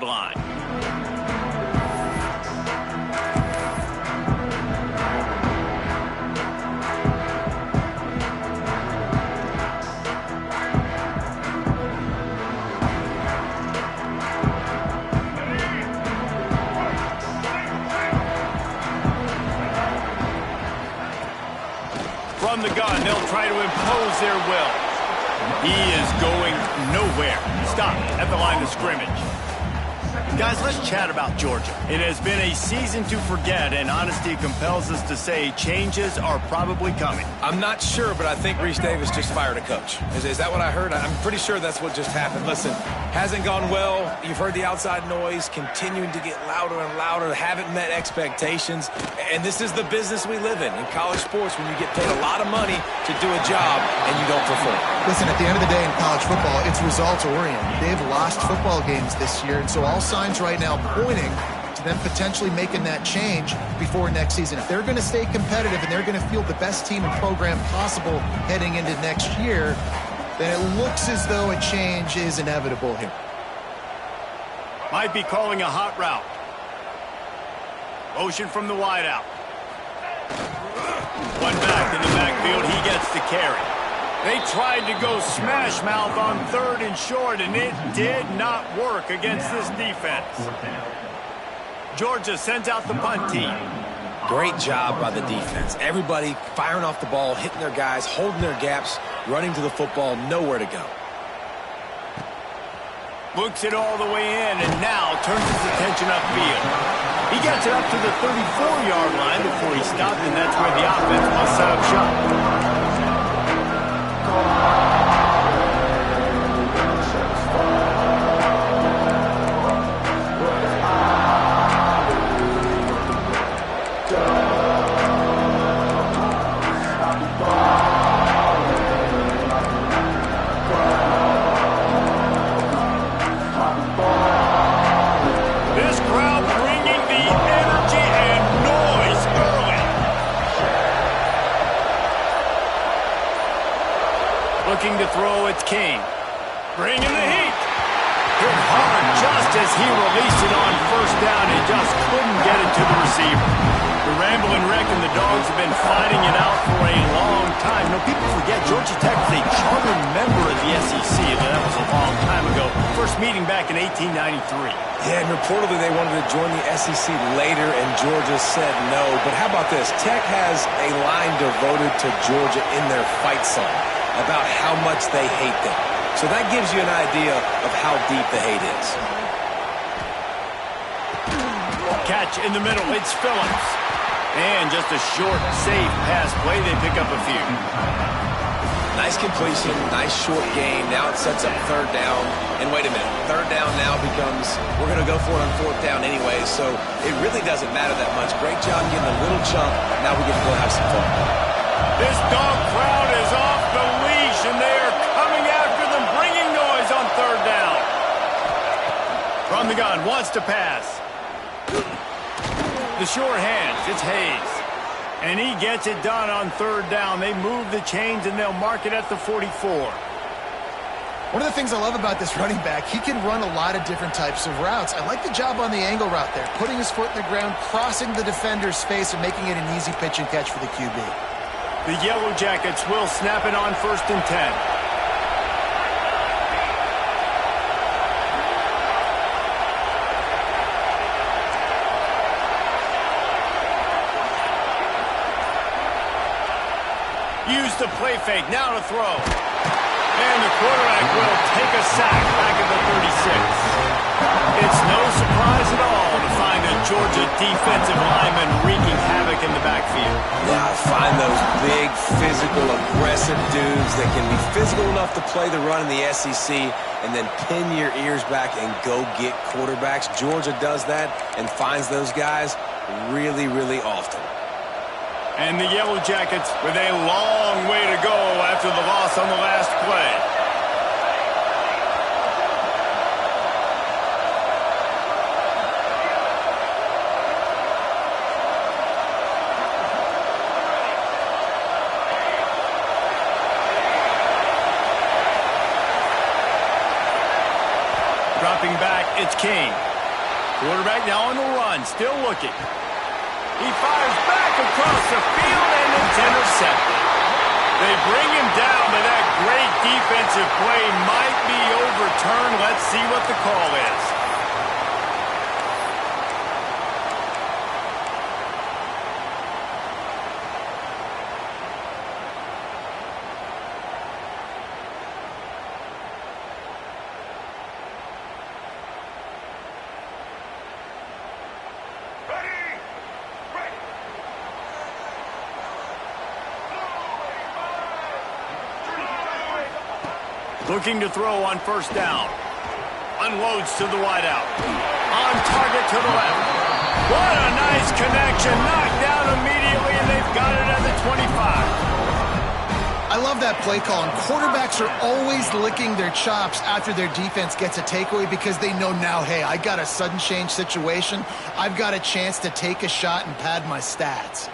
line. From the gun, they'll try to impose their will. He is going nowhere. Stop at the line of scrimmage. Guys, let's chat about Georgia. It has been a season to forget, and honesty compels us to say changes are probably coming. I'm not sure, but I think Reese Davis just fired a coach. Is that what I heard? I'm pretty sure that's what just happened. Listen, hasn't gone well. You've heard the outside noise, continuing to get louder and louder, haven't met expectations. And this is the business we live in college sports, when you get paid a lot of money to do a job and you don't perform. Listen, at the end of the day in college football, it's results-oriented. They've lost football games this year, and so all signs right now pointing to them potentially making that change before next season. If they're going to stay competitive and they're going to field the best team and program possible heading into next year, then it looks as though a change is inevitable here. Might be calling a hot route. Motion from the wideout. One back in the backfield. He gets the carry. They tried to go smash mouth on 3rd and short, and it did not work against this defense. Georgia sends out the punt team. Great job by the defense. Everybody firing off the ball, hitting their guys, holding their gaps, running to the football, nowhere to go. Looks it all the way in, and now turns his attention upfield. He gets it up to the 34-yard line before he stopped, and that's where the offense must set up shop. Looking to throw, it's King. Bringing the heat. Hit hard just as he released it on 1st down and just couldn't get it to the receiver. The Rambling Wreck and the Dogs have been fighting it out for a long time. No, people forget Georgia Tech is a charter member of the SEC. That was a long time ago. First meeting back in 1893. Yeah, and reportedly they wanted to join the SEC later, and Georgia said no. But how about this? Tech has a line devoted to Georgia in their fight song about how much they hate them. So that gives you an idea of how deep the hate is. Catch in the middle, it's Phillips. And just a short, safe pass play, they pick up a few. Nice completion, nice short gain. Now it sets up 3rd down. And wait a minute, 3rd down now becomes, we're going to go for it on 4th down anyway, so it really doesn't matter that much. Great job getting a little chunk. Now we get to go have some fun. This dog crowd is off the leash, and they are coming after them, bringing noise on 3rd down. From the gun, wants to pass. The short hands, it's Hayes. And he gets it done on 3rd down. They move the chains, and they'll mark it at the 44. One of the things I love about this running back, he can run a lot of different types of routes. I like the job on the angle route there, putting his foot in the ground, crossing the defender's face, and making it an easy pitch and catch for the QB. The Yellow Jackets will snap it on 1st and 10. Use the play fake, now to throw. And the quarterback will take a sack back at the 36. It's no surprise at all to find a Georgia defensive lineman wreaking havoc in the backfield. Yeah, find those big, physical, aggressive dudes that can be physical enough to play the run in the SEC and then pin your ears back and go get quarterbacks. Georgia does that and finds those guys really, really often. And the Yellow Jackets with a long way to go after the loss on the last play. Dropping back it's King. Quarterback now on the run, still looking. He fires back across the field, and it's intercepted. They bring him down, but that great defensive play might be overturned. Let's see what the call is. Looking to throw on first down. Unloads to the wideout. On target to the left. What a nice connection. Knocked down immediately, and they've got it at the 25. I love that play call, and quarterbacks are always licking their chops after their defense gets a takeaway because they know now, hey, I got a sudden change situation. I've got a chance to take a shot and pad my stats.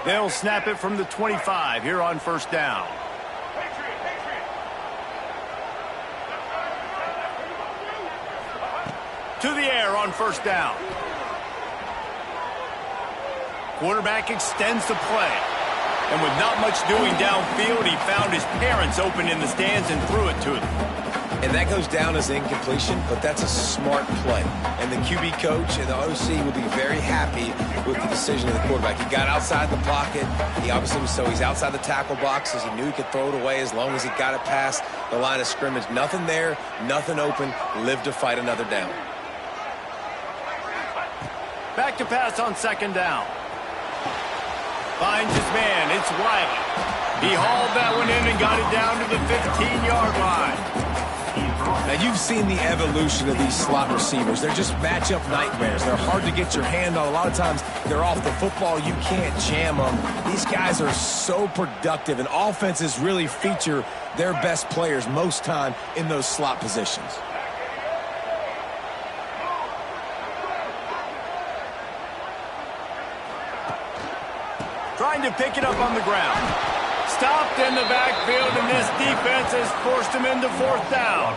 They'll snap it from the 25 here on first down. To the air on first down. Quarterback extends the play. And with not much doing downfield, he found his parents open in the stands and threw it to them. And that goes down as incompletion, but that's a smart play. And the QB coach and the OC will be very happy with the decision of the quarterback. He got outside the pocket. He obviously was he's outside the tackle boxes. He knew he could throw it away as long as he got it past the line of scrimmage. Nothing there, nothing open. Lived to fight another down. Back to pass on second down. Finds his man. It's Wiley. He hauled that one in and got it down to the 15-yard line. Now, you've seen the evolution of these slot receivers. They're just matchup nightmares. They're hard to get your hand on. A lot of times, they're off the football. You can't jam them. These guys are so productive, and offenses really feature their best players most time in those slot positions. Trying to pick it up on the ground. Stopped in the backfield, and this defense has forced him into fourth down.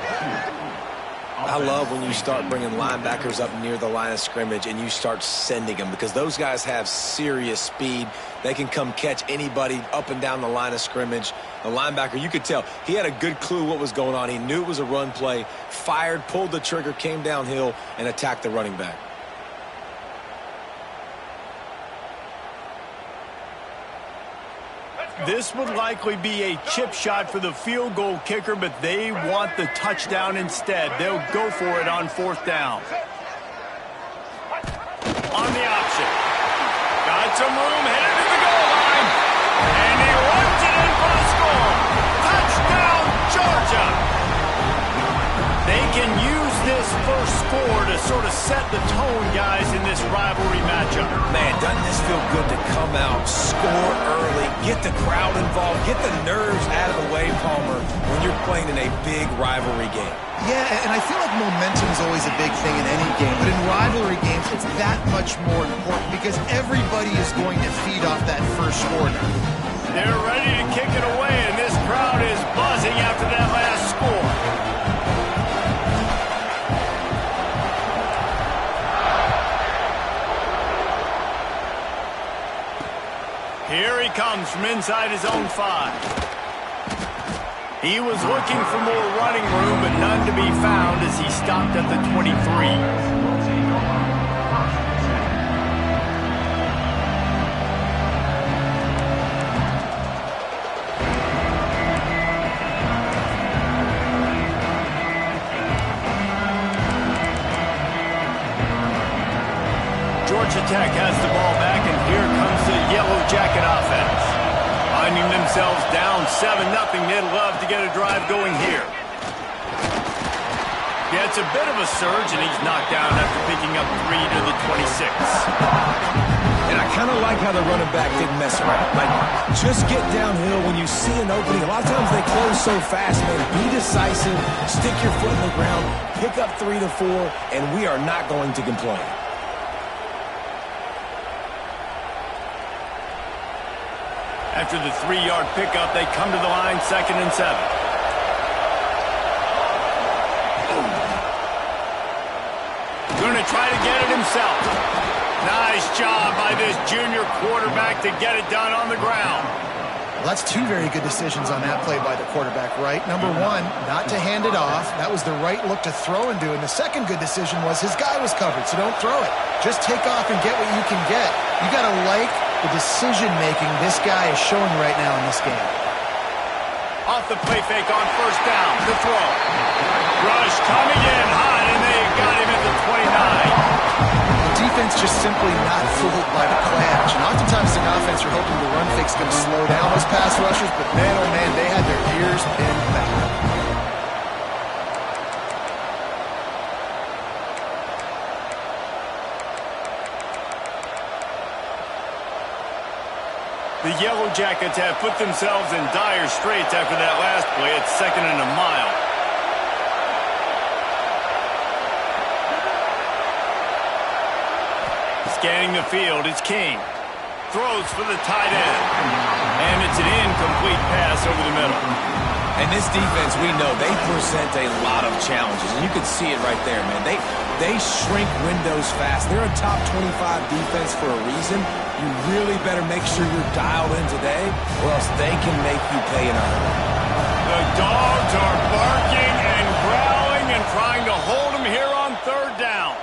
I love when you start bringing linebackers up near the line of scrimmage and you start sending them, because those guys have serious speed. They can come catch anybody up and down the line of scrimmage. The linebacker, you could tell, he had a good clue what was going on. He knew it was a run play, fired, pulled the trigger, came downhill, and attacked the running back. This would likely be a chip shot for the field goal kicker, but they want the touchdown instead. They'll go for it on fourth down. On the option. Got some room, headed to the goal line. And he runs it in for the score. Touchdown, Georgia. They can use this first score to sort of set the tone, guys, in this rivalry matchup. Man, doesn't this feel good to come out, score early, get the crowd involved, get the nerves out of the way, Palmer, when you're playing in a big rivalry game? Yeah, and I feel like momentum is always a big thing in any game, but in rivalry games, it's that much more important because everybody is going to feed off that first score now. They're ready to kick it away, and this crowd is buzzing after that last score. Here he comes from inside his own 5. He was looking for more running room, but none to be found as he stopped at the 23. Georgia Tech has the ball back, and here comes the Yellow Jacket offense. Finding themselves down 7-0, they'd love to get a drive going here. Yeah, it's a bit of a surge, and he's knocked down after picking up 3 to the 26. And I kind of like how the running back didn't mess around. Like, just get downhill when you see an opening. A lot of times they close so fast, man. Be decisive, stick your foot in the ground, pick up 3 to 4, and we are not going to complain. After the 3-yard pickup, they come to the line, 2nd and 7. try to get it himself. Nice job by this junior quarterback to get it done on the ground. Well, that's two very good decisions on that play by the quarterback, right? Number one, not to hand it off. That was the right look to throw into. And the second good decision was his guy was covered, so don't throw it. Just take off and get what you can get. You got to like the decision-making this guy is showing right now in this game. Off the play fake on first down. The throw. Rush coming in hot, and they got him at the 29. Defense just simply not fooled by the play action. Oftentimes in offense, you're hoping the run fake's going to slow down those pass rushers, but man, oh man, they had their ears pinned back. The Yellow Jackets have put themselves in dire straits after that last play. It's 2nd and a mile. Scanning the field, it's King. Throws for the tight end. And it's an incomplete pass over the middle. And this defense, we know, they present a lot of challenges. And you can see it right there, man. They shrink windows fast. They're a top 25 defense for a reason. You really better make sure you're dialed in today, or else they can make you pay in a hurry. The Dogs are barking and growling and trying to hold them here on 3rd down.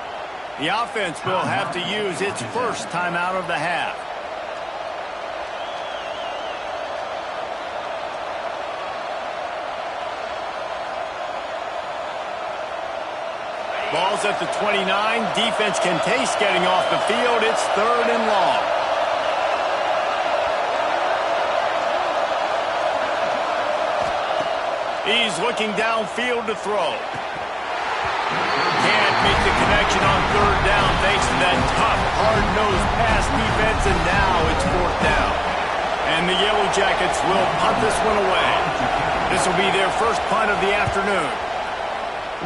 The offense will have to use its first timeout of the half. Ball's at the 29. Defense can taste getting off the field. It's 3rd and long. He's looking downfield to throw. Can't make the connection on 3rd down thanks to that tough, hard-nosed pass defense, and now it's 4th down. And the Yellow Jackets will punt this one away. This will be their first punt of the afternoon.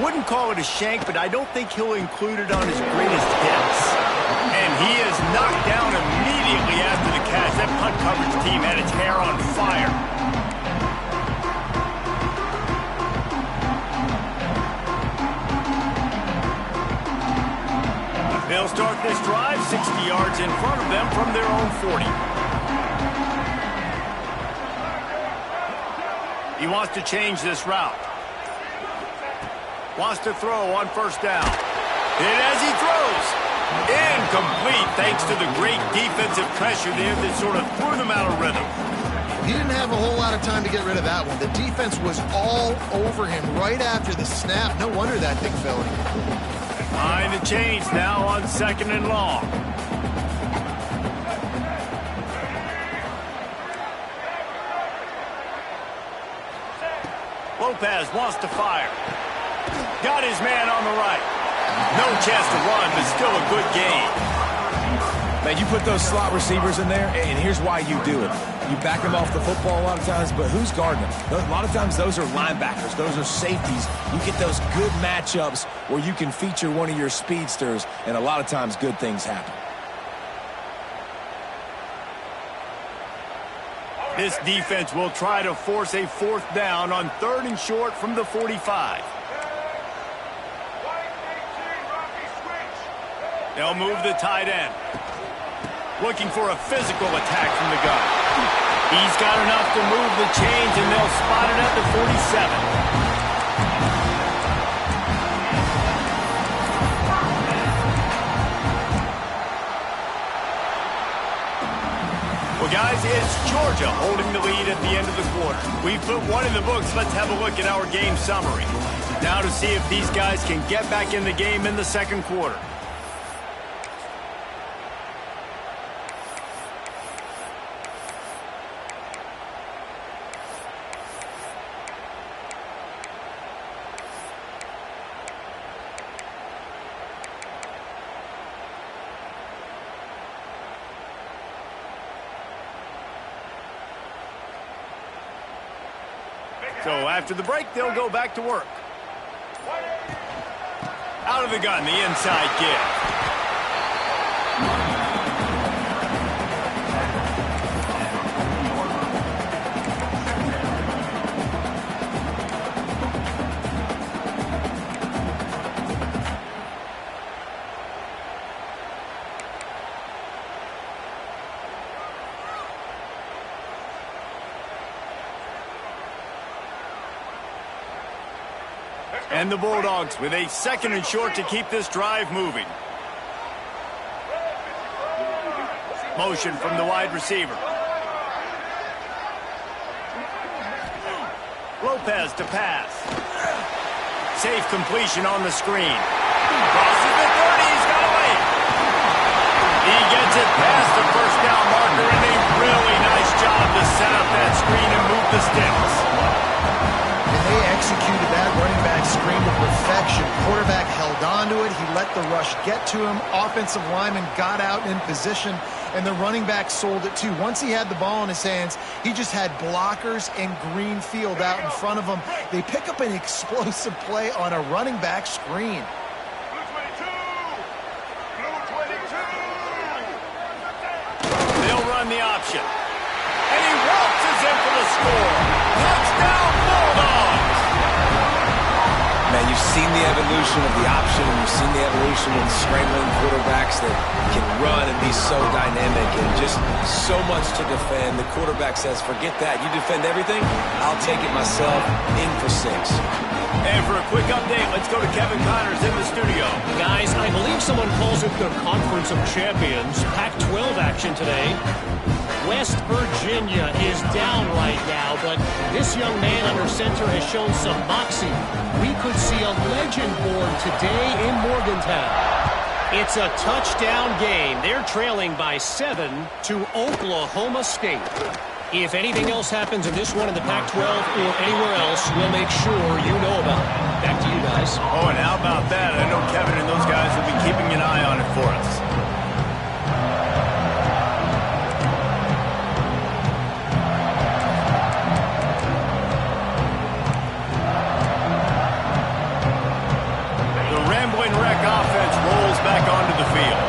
Wouldn't call it a shank, but I don't think he'll include it on his greatest hits. And he is knocked down immediately after the catch. That punt coverage team had its hair on fire. They'll start this drive 60 yards in front of them from their own 40. He wants to change this route. Wants to throw on 1st down. And as he throws, incomplete thanks to the great defensive pressure there that sort of threw them out of rhythm. He didn't have a whole lot of time to get rid of that one. The defense was all over him right after the snap. No wonder that thing fell in. Behind the chains now on 2nd and long. Lopez wants to fire. Got his man on the right. No chance to run, but still a good game. Man, you put those slot receivers in there, and here's why you do it. You back them off the football a lot of times, but who's guarding them? A lot of times those are linebackers. Those are safeties. You get those good matchups where you can feature one of your speedsters, and a lot of times good things happen. This defense will try to force a 4th down on 3rd and short from the 45. They'll move the tight end. Looking for a physical attack from the gun. He's got enough to move the chains, and they'll spot it at the 47. Well, guys, it's Georgia holding the lead at the end of the quarter. We've put one in the books. Let's have a look at our game summary. Now to see if these guys can get back in the game in the 2nd quarter. So after the break, they'll go back to work. Out of the gun, the inside give. And the Bulldogs with a 2nd and short to keep this drive moving. Motion from the wide receiver. Lopez to pass. Safe completion on the screen. Crosses the 30. He's got away. He gets it past the first down marker, and a really nice job to set up that screen and move the sticks. And they executed that running back screen to perfection. Quarterback held on to it. He let the rush get to him. Offensive lineman got out in position, and the running back sold it too. Once he had the ball in his hands, he just had blockers and green field out in front of him. They pick up an explosive play on a running back screen. They'll run the option. And he waltzes in for the score. Touchdown, Bulldogs! Man, you've seen the evolution of the option, and you've seen the evolution of scrambling quarterbacks that can run and be so dynamic and just so much to defend. The quarterback says, forget that. You defend everything, I'll take it myself, in for 6. And for a quick update, let's go to Kevin Connors in the studio. Guys, I believe someone calls it the Conference of Champions. Pac-12 action today. West Virginia is down right now, but this young man under center has shown some moxie. We could see a legend born today in Morgantown. It's a touchdown game. They're trailing by 7 to Oklahoma State. If anything else happens in this one in the Pac-12 or anywhere else, we'll make sure you know about it. Back to you guys. Oh, and how about that? I know Kevin and those guys will be keeping an eye on it for us. Offense rolls back onto the field.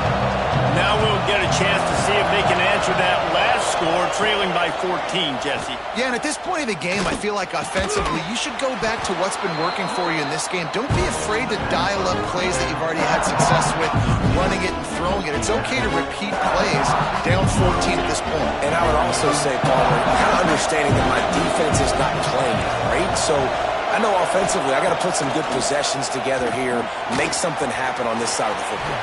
Now we'll get a chance to see if they can answer that last score, trailing by 14, Jesse. Yeah, and at this point of the game, I feel like offensively, you should go back to what's been working for you in this game. Don't be afraid to dial up plays that you've already had success with, running it and throwing it. It's okay to repeat plays down 14 at this point. And I would also say, Paul, kind of understanding that my defense is not playing great, so I know offensively I got to put some good possessions together here, make something happen on this side of the football.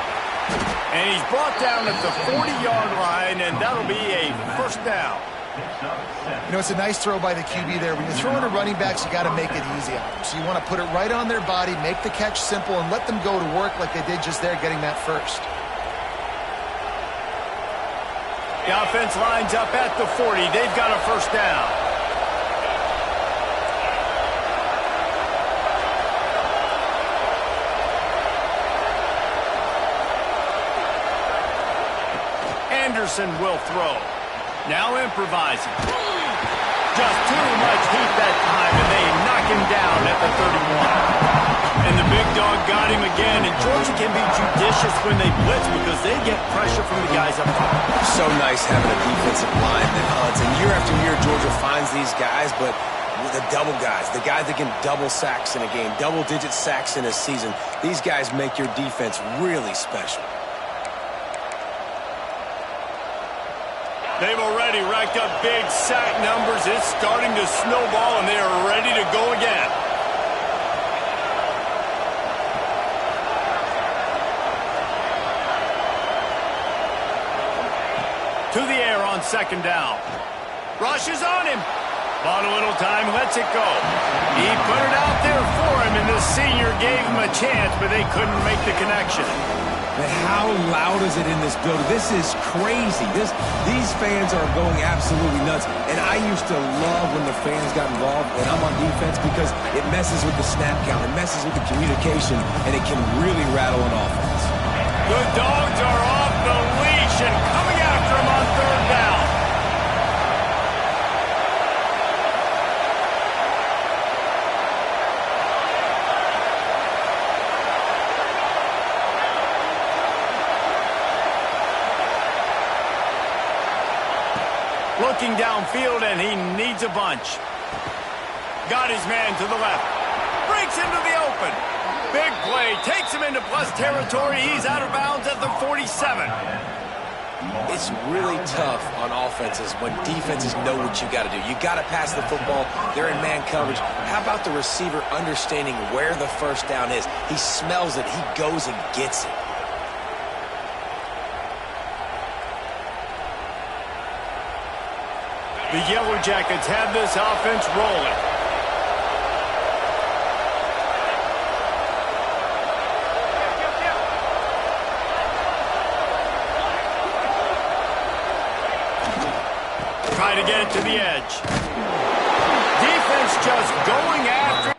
And he's brought down at the 40-yard line, and that'll be a first down. You know, it's a nice throw by the QB there. When you're throwing to running backs, you got to make it easy on them. So you want to put it right on their body, make the catch simple, and let them go to work like they did just there, getting that first. The offense lines up at the 40. They've got a first down. Anderson will throw. Now improvising. Just too much heat that time, and they knock him down at the 31. And the big dog got him again, and Georgia can be judicious when they blitz because they get pressure from the guys up front. So nice having a defensive line that hunts. And year after year, Georgia finds these guys, but the double guys, the guys that can double sacks in a game, double-digit sacks in a season, these guys make your defense really special. They've already racked up big sack numbers. It's starting to snowball, and they are ready to go again. To the air on second down. Rushes on him. Bought a little time, lets it go. He put it out there for him, and the senior gave him a chance, but they couldn't make the connection. But how loud is it in this building? This is crazy. These fans are going absolutely nuts. And I used to love when the fans got involved when I'm on defense because it messes with the snap count. It messes with the communication, and it can really rattle an offense. The Dogs are off the leash and coming after him on third down. Looking downfield, and he needs a bunch. Got his man to the left. Breaks into the open. Big play. Takes him into plus territory. He's out of bounds at the 47. It's really tough on offenses when defenses know what you got to do. You got to pass the football. They're in man coverage. How about the receiver understanding where the first down is? He smells it. He goes and gets it. The Yellow Jackets have this offense rolling. Try to get it to the edge. Defense just going after.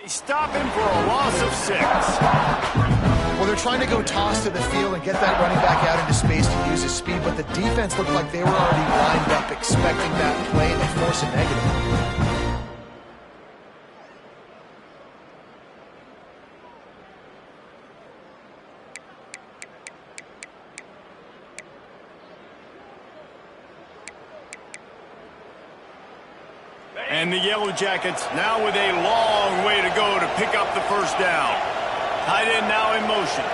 They stop him for a loss of 6. Well, they're trying to go toss to the field and get that running back out into space to use his speed, but the defense looked like they were already lined up expecting that play, and they force a negative. And the Yellow Jackets now with a long way to go to pick up the first down. Tight end now in motion.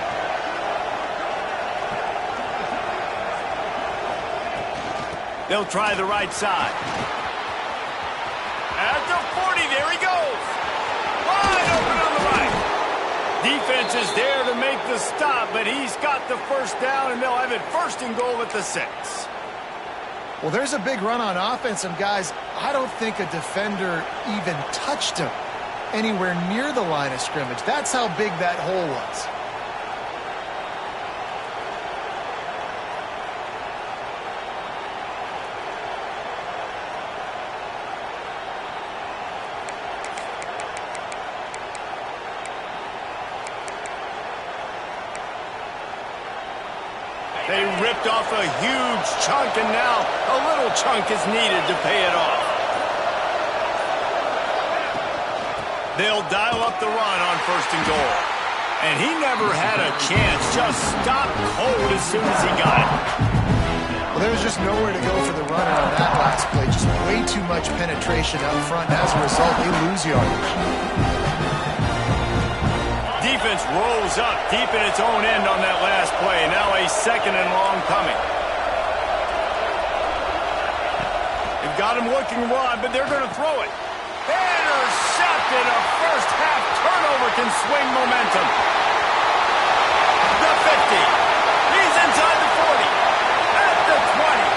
They'll try the right side. At the 40, there he goes. Wide open on the right. Defense is there to make the stop, but he's got the first down, and they'll have it first and goal at the 6. Well, there's a big run on offense, and guys, I don't think a defender even touched him anywhere near the line of scrimmage. That's how big that hole was. They ripped off a huge chunk, and now a little chunk is needed to pay it off. They'll dial up the run on first and goal. And he never had a chance, just stopped cold as soon as he got it. Well, there was just nowhere to go for the runner on that last play. Just way too much penetration up front, and as a result, they lose yardage. Defense rolls up deep in its own end on that last play. Now a second and long coming. They've got him looking wide, but they're going to throw it. Intercepted. A first half turnover can swing momentum. The 50. He's inside the 40. At the 20.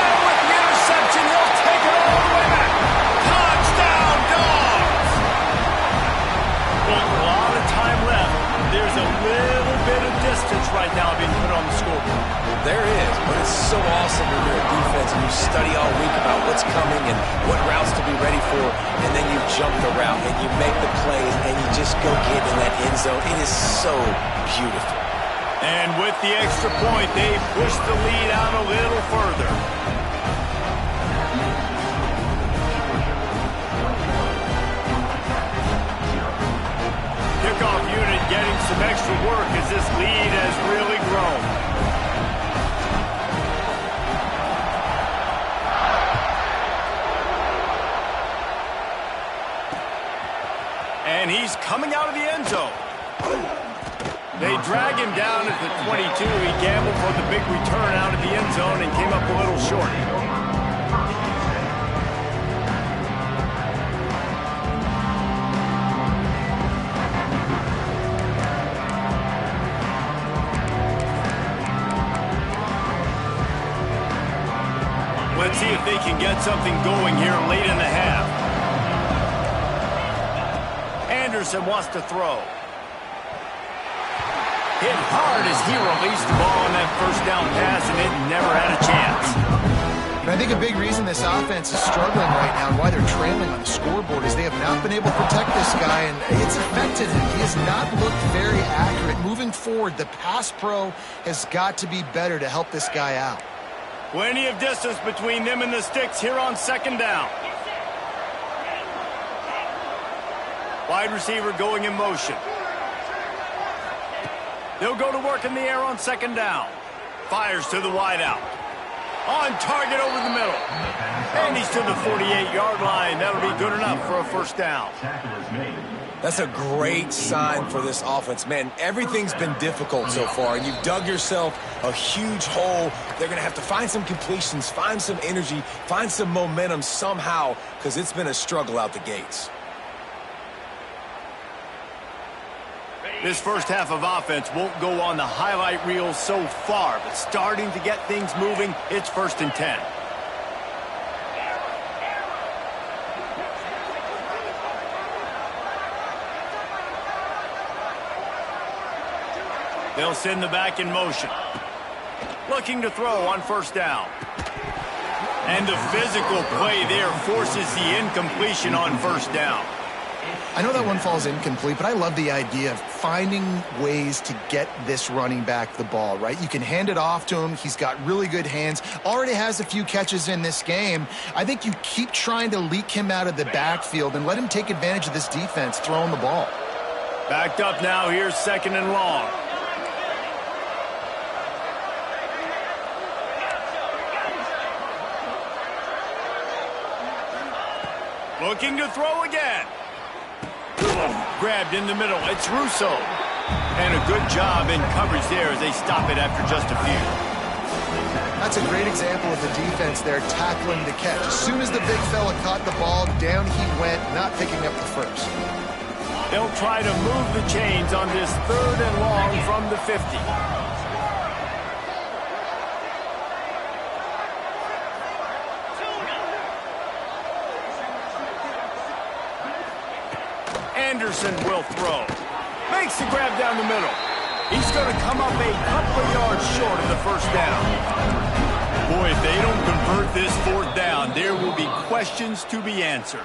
And with the interception, he'll take it all the way back. Touchdown, Dogs! Well, a lot of time left. There's a little bit of distance right now being put on the scoreboard. There is, but it's so awesome when you're a defense and you study all week about what's coming and what routes to be ready for, and then you jump the route and you make the plays and you just go get in that end zone. It is so beautiful. And with the extra point, they push the lead out a little further. Kickoff unit getting some extra work as this lead has really grown. And he's coming out of the end zone. They drag him down at the 22. He gambled for the big return out of the end zone and came up a little short. Let's see if they can get something going here late in the half. Anderson wants to throw. Hit hard as he released the ball on that first down pass, and it never had a chance. And I think a big reason this offense is struggling right now and why they're trailing on the scoreboard is they have not been able to protect this guy, and it's affected him. He has not looked very accurate. Moving forward, the pass pro has got to be better to help this guy out. Plenty of distance between them and the sticks here on second down. Wide receiver going in motion. They'll go to work in the air on second down. Fires to the wideout. On target over the middle. And he's to the 48-yard line. That'll be good enough for a first down. That's a great sign for this offense. Man, everything's been difficult so far, and you've dug yourself a huge hole. They're going to have to find some completions, find some energy, find some momentum somehow, because it's been a struggle out the gates. This first half of offense won't go on the highlight reel so far, but starting to get things moving, it's 1st and 10. They'll send the back in motion. Looking to throw on first down. And the physical play there forces the incompletion on first down. I know that one falls incomplete, but I love the idea of finding ways to get this running back the ball, right? You can hand it off to him. He's got really good hands. Already has a few catches in this game. I think you keep trying to leak him out of the backfield and let him take advantage of this defense throwing the ball. Backed up now. Here's 2nd and long. Looking to throw again. Grabbed in the middle. It's Russo. And a good job in coverage there as they stop it after just a few. That's a great example of the defense there tackling the catch. As soon as the big fella caught the ball, down he went, not picking up the first. They'll try to move the chains on this 3rd and long from the 50. Anderson will throw. Makes the grab down the middle. He's going to come up a couple of yards short of the first down. Boy, if they don't convert this 4th down, there will be questions to be answered.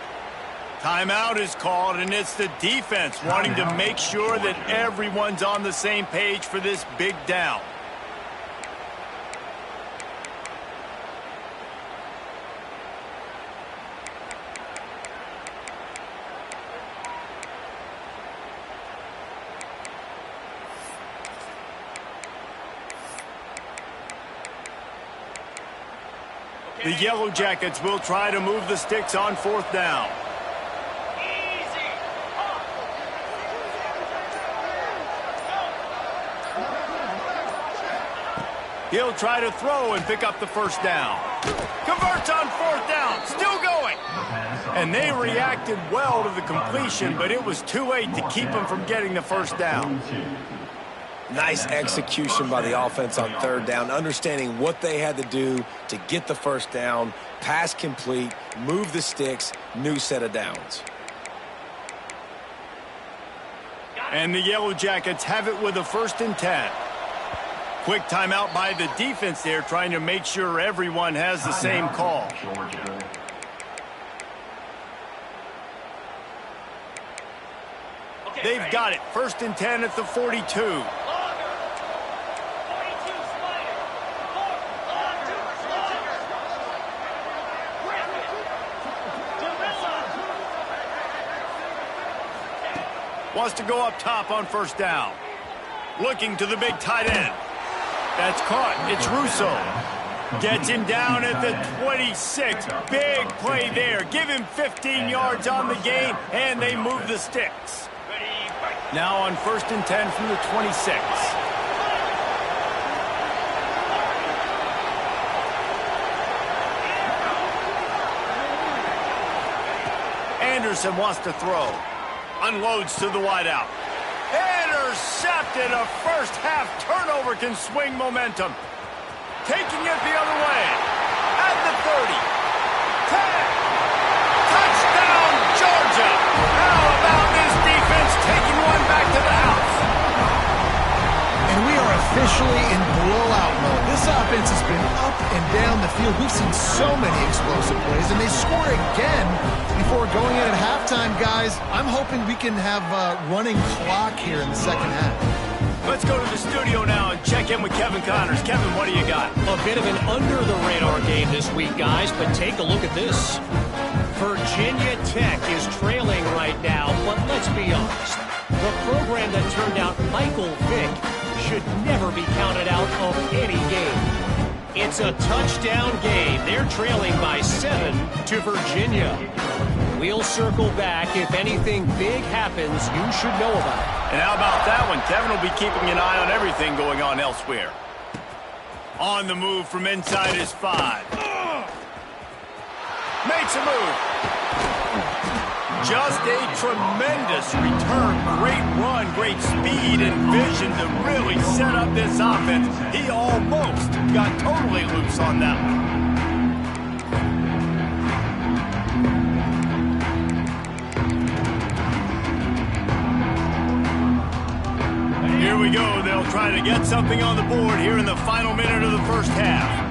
Timeout is called, and it's the defense wanting to make sure that everyone's on the same page for this big down. The Yellow Jackets will try to move the sticks on 4th down. He'll try to throw and pick up the first down. Converts on 4th down. Still going. And they reacted well to the completion, but it was too late to keep them from getting the first down. Nice execution by the offense on 3rd down, understanding what they had to do to get the first down, pass complete, move the sticks, new set of downs. And the Yellow Jackets have it with a 1st and 10. Quick timeout by the defense there, trying to make sure everyone has the same call. They've got it. 1st and 10 at the 42. Wants to go up top on 1st down. Looking to the big tight end. That's caught. It's Russo. Gets him down at the 26. Big play there. Give him 15 yards on the gain, and they move the sticks. Now on 1st and 10 from the 26. Anderson wants to throw. Unloads to the wideout. Intercepted. A first-half turnover can swing momentum. Taking it the other way. At the 30. 10. Touchdown, Georgia. How about this defense taking one back to the house? And we are officially in blowout mode. This offense has been up and down the field. We've seen so many explosive plays, and they score again before going in at halftime, guys. I'm hoping we can have a running clock here in the 2nd half. Let's go to the studio now and check in with Kevin Connors. Kevin, what do you got? A bit of an under-the-radar game this week, guys, but take a look at this. Virginia Tech is trailing right now, but let's be honest. The program that turned out Michael Vick should never be counted out of any game. It's a touchdown game. They're trailing by 7 to Virginia. We'll circle back. If anything big happens, you should know about it. And how about that one? Kevin will be keeping an eye on everything going on elsewhere. On the move from inside his 5. Makes a move. Just a tremendous return. Great run, great speed and vision to really set up this offense. He almost got totally loose on that one. Here we go. They'll try to get something on the board here in the final minute of the first half.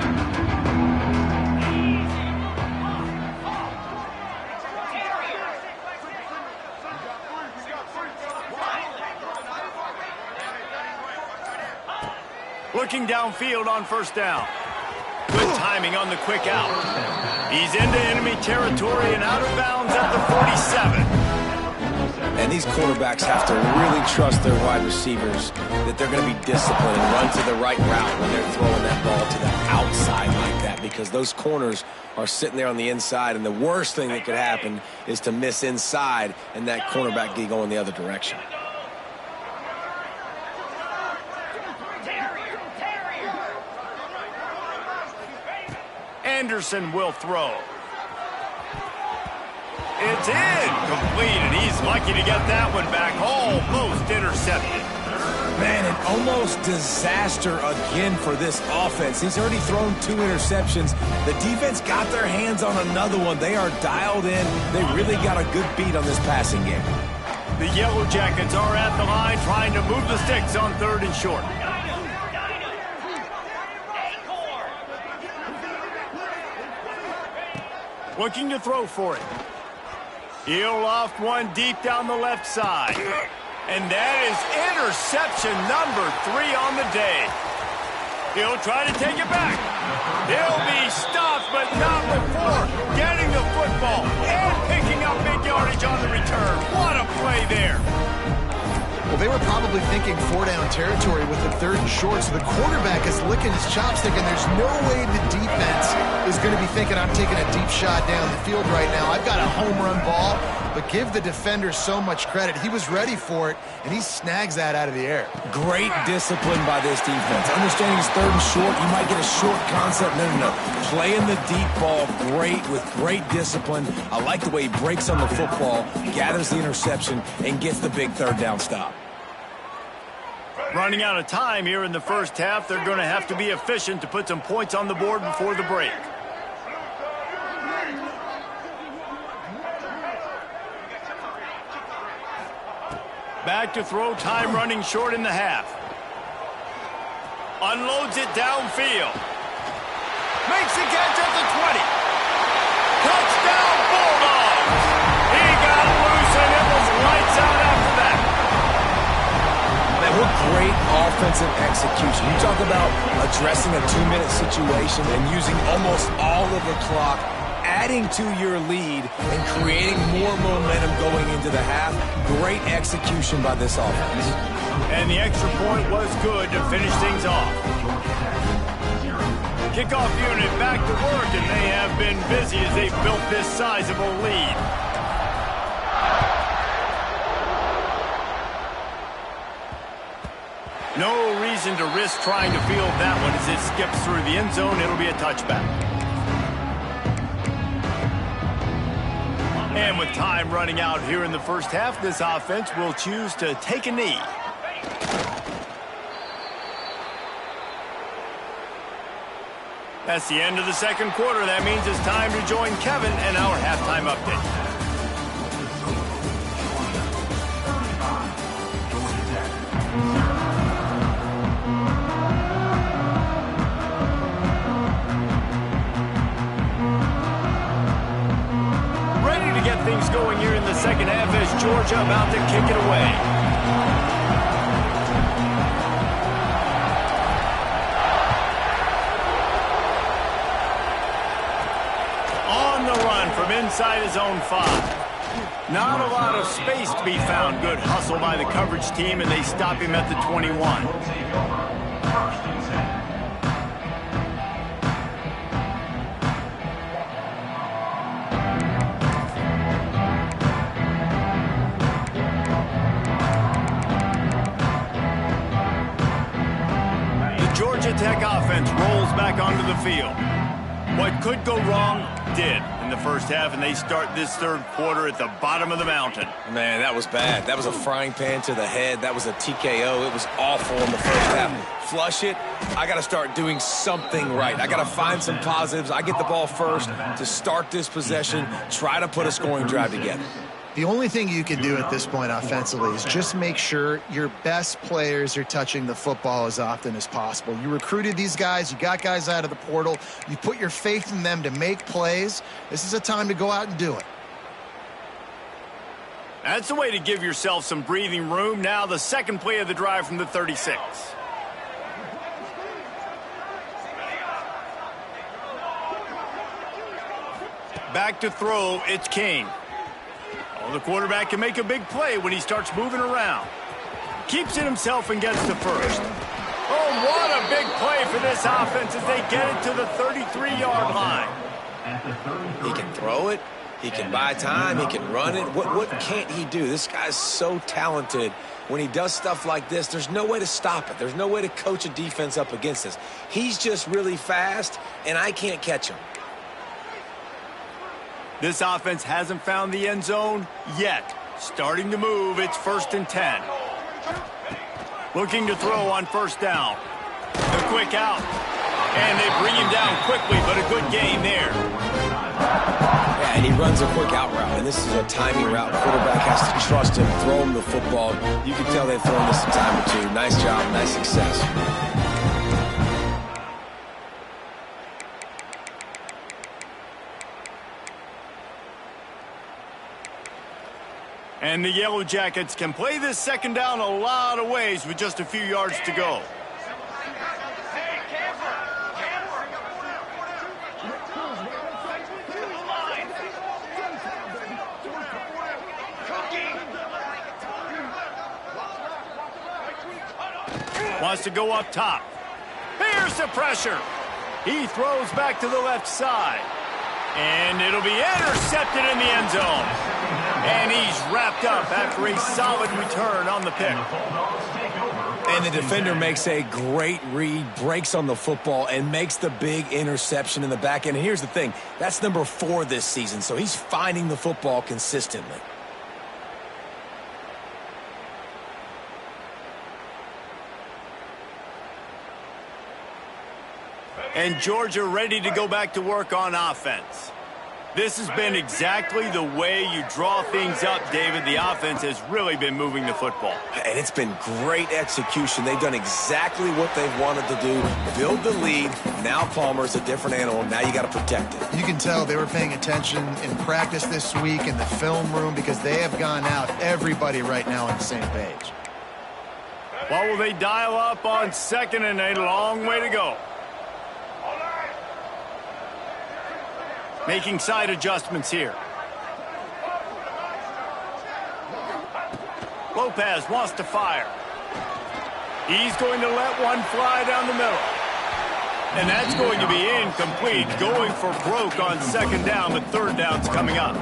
Looking downfield on 1st down. Good timing on the quick out. He's into enemy territory and out of bounds at the 47. And these quarterbacks have to really trust their wide receivers that they're going to be disciplined and run to the right route when they're throwing that ball to the outside like that, because those corners are sitting there on the inside, and the worst thing that could happen is to miss inside and that cornerback be going the other direction. Anderson will throw. It's incomplete, and he's lucky to get that one back. Almost intercepted. Man, an almost disaster again for this offense. He's already thrown 2 interceptions. The defense got their hands on another one. They are dialed in. They really got a good beat on this passing game. The Yellow Jackets are at the line trying to move the sticks on 3rd and short. Looking to throw for it. He'll loft one deep down the left side. And that is interception number 3 on the day. He'll try to take it back. He'll be stopped, but not before getting the football and picking up big yardage on the return. What a play there. Well, they were probably thinking 4-down territory with the 3rd and short, so the quarterback is licking his chopstick, and there's no way the defense is going to be thinking, I'm taking a deep shot down the field right now. I've got a home run ball, but give the defender so much credit. He was ready for it, and he snags that out of the air. Great discipline by this defense. Understanding it's 3rd and short, you might get a short concept. No. Playing the deep ball great with great discipline. I like the way he breaks on the football, gathers the interception, and gets the big 3rd down stop. Running out of time here in the first half. They're going to have to be efficient to put some points on the board before the break. Back to throw, time running short in the half. Unloads it downfield. Makes the catch at the 20. Touchdown, Bulldogs! He got loose, and it was lights out after that. Man, what great offensive execution. You talk about addressing a 2-minute situation and using almost all of the clock, adding to your lead and creating more momentum going into the half. Great execution by this offense. And the extra point was good to finish things off. Kickoff unit back to work, and they have been busy as they've built this sizable lead. No reason to risk trying to field that one as it skips through the end zone. It'll be a touchback. And with time running out here in the first half, this offense will choose to take a knee. That's the end of the second quarter. That means it's time to join Kevin and our halftime update. Things going here in the second half as Georgia about to kick it away. On the run from inside his own 5. Not a lot of space to be found. Good hustle by the coverage team, and they stop him at the 21. Tech offense rolls back onto the field. What could go wrong did in the first half, and they start this third quarter at the bottom of the mountain. Man, that was bad. That was a frying pan to the head. That was a TKO. It was awful in the first half. Flush it. I got to start doing something right. I got to find some positives. I get the ball first to start this possession, try to put a scoring drive together. The only thing you can do at this point offensively is just make sure your best players are touching the football as often as possible. You recruited these guys. You got guys out of the portal. You put your faith in them to make plays. This is a time to go out and do it. That's a way to give yourself some breathing room. Now the second play of the drive from the 36. Back to throw, it's King. Well, the quarterback can make a big play when he starts moving around. Keeps it himself and gets to first. Oh, what a big play for this offense as they get it to the 33-yard line. He can throw it. He can buy time. He can run it. What can't he do? This guy's so talented. When he does stuff like this, there's no way to stop it. There's no way to coach a defense up against this. He's just really fast, and I can't catch him. This offense hasn't found the end zone yet. Starting to move, it's 1st and 10. Looking to throw on 1st down. The quick out. And they bring him down quickly, but a good gain there. Yeah, and he runs a quick out route, and this is a timing route. Quarterback has to trust him, throw him the football. You can tell they've thrown this a time or two. Nice job, nice success. And the Yellow Jackets can play this 2nd down a lot of ways with just a few yards to go. Wants to go up top. Here's the pressure. He throws back to the left side. And it'll be intercepted in the end zone. And he's wrapped up after a solid return on the pick. And the defender makes a great read, breaks on the football, and makes the big interception in the back end. And here's the thing. That's number 4 this season, so he's finding the football consistently. And Georgia ready to go back to work on offense. This has been exactly the way you draw things up, David. The offense has really been moving the football. And it's been great execution. They've done exactly what they've wanted to do. Build the lead. Now Palmer's a different animal. Now you got to protect it. You can tell they were paying attention in practice this week in the film room because they have gone out, everybody right now on the same page. Well, will they dial up on 2nd and a long way to go? Making side adjustments here. Lopez wants to fire. He's going to let one fly down the middle. And that's going to be incomplete. Going for broke on 2nd down, but 3rd down's coming up.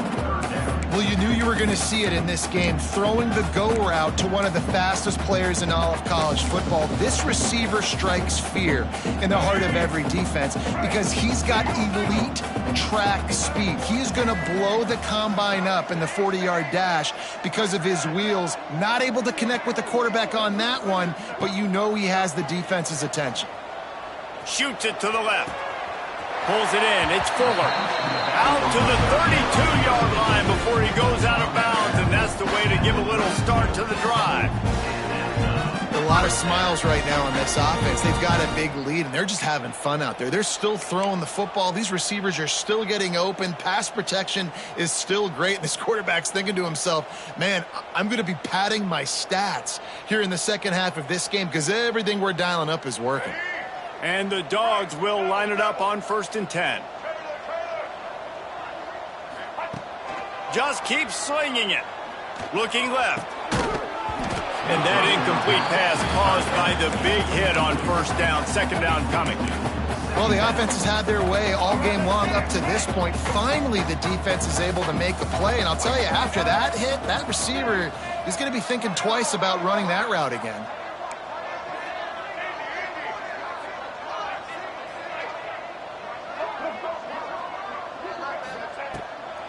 Well, you knew you were going to see it in this game. Throwing the go route to one of the fastest players in all of college football. This receiver strikes fear in the heart of every defense because he's got elite track speed. He is going to blow the combine up in the 40-yard dash because of his wheels. Not able to connect with the quarterback on that one, but you know he has the defense's attention. Shoots it to the left. Pulls it in. It's Fuller. Out to the 32-yard line before he goes out of bounds, and that's the way to give a little start to the drive. A lot of smiles right now on this offense. They've got a big lead, and they're just having fun out there. They're still throwing the football. These receivers are still getting open. Pass protection is still great. This quarterback's thinking to himself, man, I'm going to be padding my stats here in the 2nd half of this game because everything we're dialing up is working. And the Dogs will line it up on 1st and 10. Just keeps slinging it. Looking left. And that incomplete pass caused by the big hit on 1st down. 2nd down coming. Well, the offense has had their way all game long up to this point. Finally, the defense is able to make a play. And I'll tell you, after that hit, that receiver is going to be thinking twice about running that route again.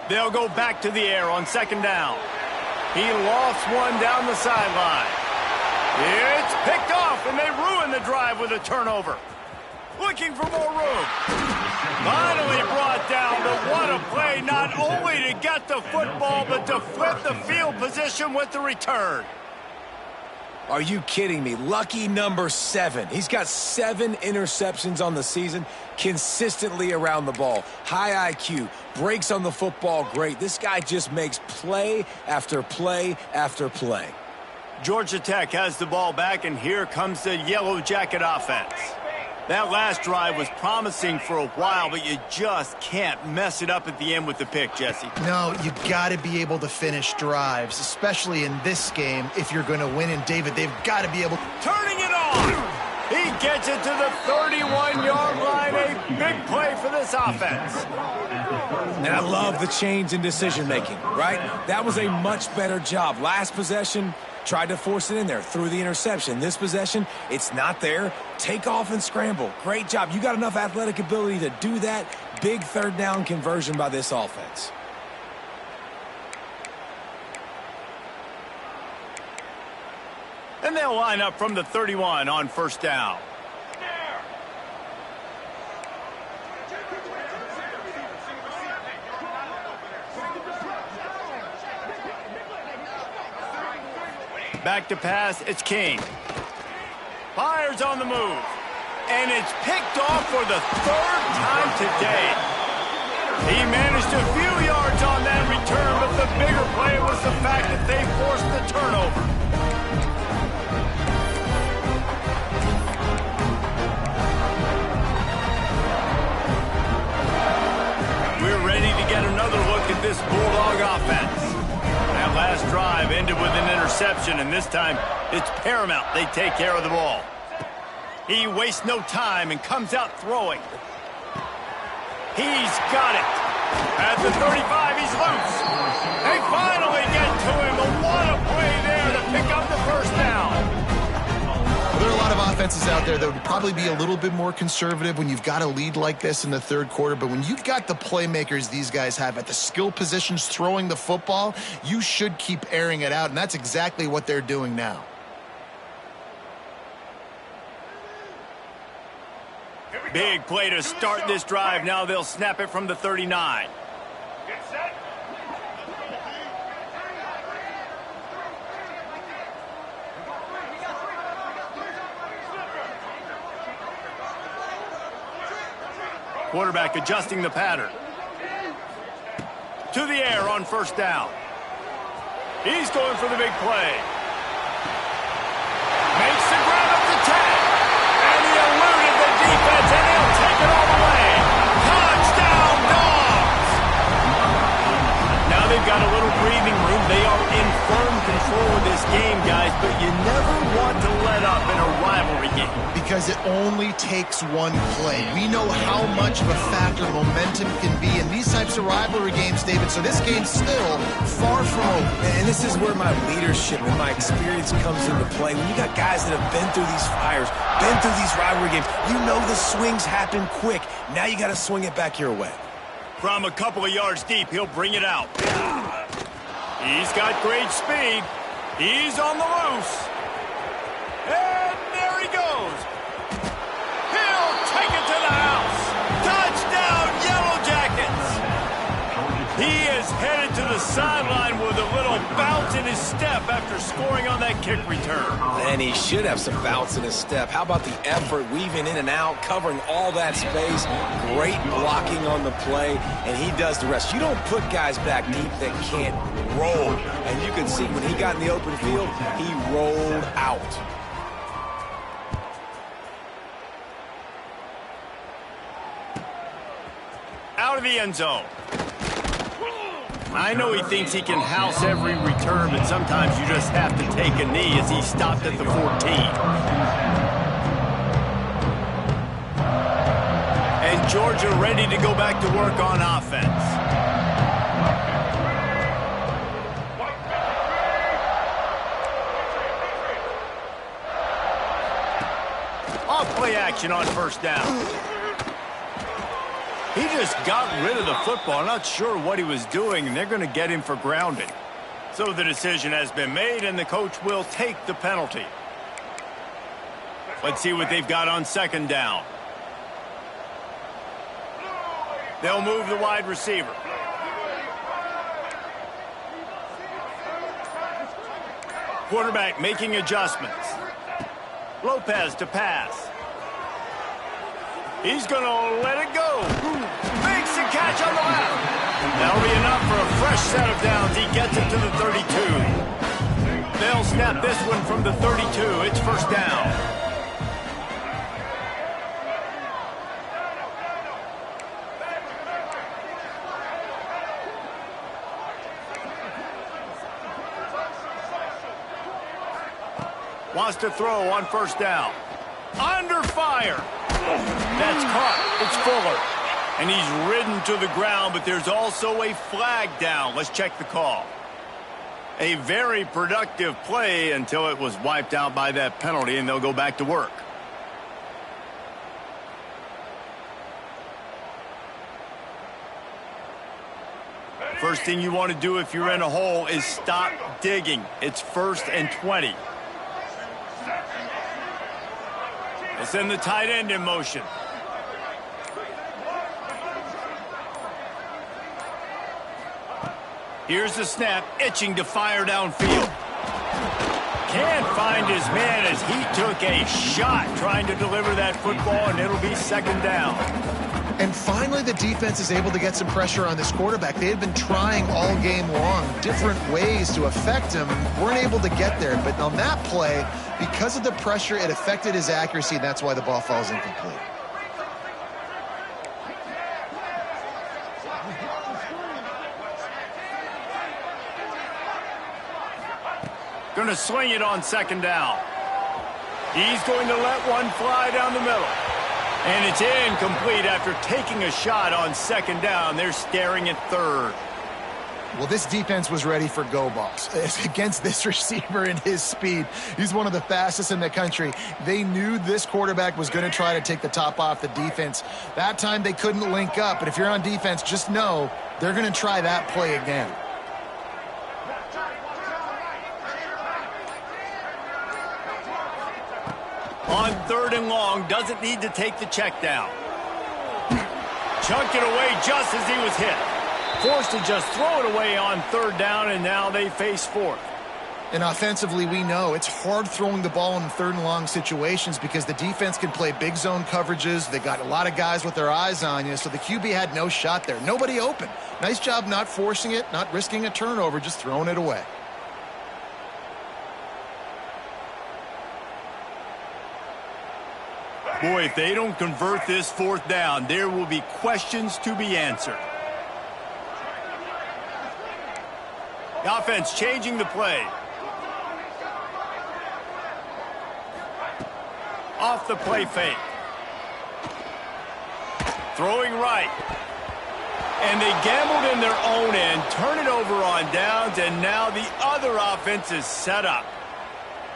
They'll go back to the air on 2nd down. He lofts one down the sideline. It's picked off, and they ruin the drive with a turnover. Looking for more room. Finally brought down, but what a play, not only to get the football, but to flip the field position with the return. Are you kidding me? Lucky number 7. He's got 7 interceptions on the season, consistently around the ball. High IQ, breaks on the football great. This guy just makes play after play after play. Georgia Tech has the ball back, and here comes the Yellow Jacket offense. That last drive was promising for a while, but you just can't mess it up at the end with the pick, Jesse. No, you got to be able to finish drives, especially in this game if you're going to win. And, David, they've got to be able... Turning it on! He gets it to the 31-yard line. A big play for this offense. And I love the change in decision-making, right? That was a much better job. Last possession, tried to force it in there, threw the interception. This possession, it's not there. Take off and scramble. Great job. You got enough athletic ability to do that. Big third down conversion by this offense. And they'll line up from the 31 on first down. Back to pass, it's King. Fires on the move. And it's picked off for the third time today. He managed a few yards on that return, but the bigger play was the fact that they forced the turnover. We're ready to get another look at this Bulldog offense. That last drive ended with an interception, and this time it's paramount they take care of the ball. He wastes no time and comes out throwing. He's got it. At the 35, he's loose. They finally get to him, but what a play there to pick up the first down. There are a lot of offenses out there that would probably be a little bit more conservative when you've got a lead like this in the third quarter. But when you've got the playmakers these guys have at the skill positions throwing the football, you should keep airing it out. And that's exactly what they're doing now. Big play to start this drive. Now they'll snap it from the 39. Get set. Quarterback adjusting the pattern. To the air on first down. He's going for the big play. Makes the grab at the 10. And he eluded the defense, and he'll take it all the way. Touchdown, Dogs! Now they've got a little breathing room. They are in firm control of this game, guys, but you never want to let up in a rivalry game. Because it only takes one play. We know how much of a factor momentum can be in these types of rivalry games, David, so this game's still far from over. And this is where my leadership and my experience comes into play. When you got guys that have been through these fires, been through these rivalry games, you know the swings happen quick. Now you got to swing it back your way. From a couple of yards deep, he'll bring it out. He's got great speed. He's on the loose. And there he goes. He'll take it to the house. Touchdown, Yellow Jackets. He is headed to the sideline with a little bounce in his step after scoring on that kick return. And he should have some bounce in his step. How about the effort, weaving in and out, covering all that space. Great blocking on the play, and he does the rest. You don't put guys back deep that can't roll. And you can see when he got in the open field, he rolled out. Out of the end zone. I know he thinks he can house every return, but sometimes you just have to take a knee as he stopped at the 14. And Georgia ready to go back to work on offense. Off play action on first down. He just got rid of the football. Not sure what he was doing, and they're going to get him for grounding. So the decision has been made, and the coach will take the penalty. Let's see what they've got on second down. They'll move the wide receiver. Quarterback making adjustments. Lopez to pass. He's going to let it go. Makes the catch on the left. That'll be enough for a fresh set of downs. He gets it to the 32. They'll snap this one from the 32. It's first down. wants to throw on first down. Under fire. That's caught. It's Fuller. And he's ridden to the ground, but there's also a flag down. Let's check the call. A very productive play until it was wiped out by that penalty, and they'll go back to work. First thing you want to do if you're in a hole is stop digging. It's 1st and 20. They'll send the tight end in motion. Here's the snap, itching to fire downfield. Can't find his man as he took a shot trying to deliver that football, and it'll be 2nd down. And finally, the defense is able to get some pressure on this quarterback. They had been trying all game long different ways to affect him, weren't able to get there. But on that play, because of the pressure, it affected his accuracy, and that's why the ball falls incomplete. Going to swing it on 2nd down. He's going to let one fly down the middle. And it's incomplete after taking a shot on 2nd down. They're staring at 3rd. Well, this defense was ready for go balls against this receiver and his speed. He's one of the fastest in the country. They knew this quarterback was going to try to take the top off the defense. That time they couldn't link up, but if you're on defense, just know they're going to try that play again. On 3rd and long, doesn't need to take the check down. Chunked it away just as he was hit. Forced to just throw it away on 3rd down, and now they face 4th. And offensively, we know it's hard throwing the ball in 3rd and long situations because the defense can play big zone coverages. They got a lot of guys with their eyes on you, so the QB had no shot there. Nobody open. Nice job not forcing it, not risking a turnover, just throwing it away. Boy, if they don't convert this 4th down, there will be questions to be answered. The offense changing the play. Off the play fake. Throwing right. And they gambled in their own end, turn it over on downs, and now the other offense is set up.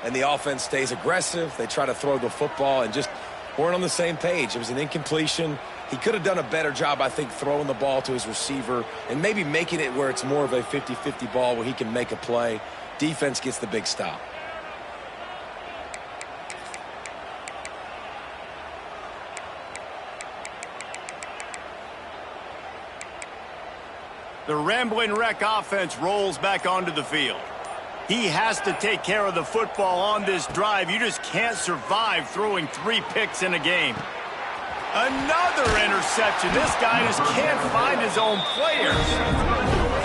And the offense stays aggressive. They try to throw the football and just weren't on the same page. It was an incompletion. He could have done a better job, I think, throwing the ball to his receiver and maybe making it where it's more of a 50-50 ball where he can make a play. Defense gets the big stop. The Rambling Wreck offense rolls back onto the field. He has to take care of the football on this drive. You just can't survive throwing 3 picks in a game. Another interception. This guy just can't find his own players.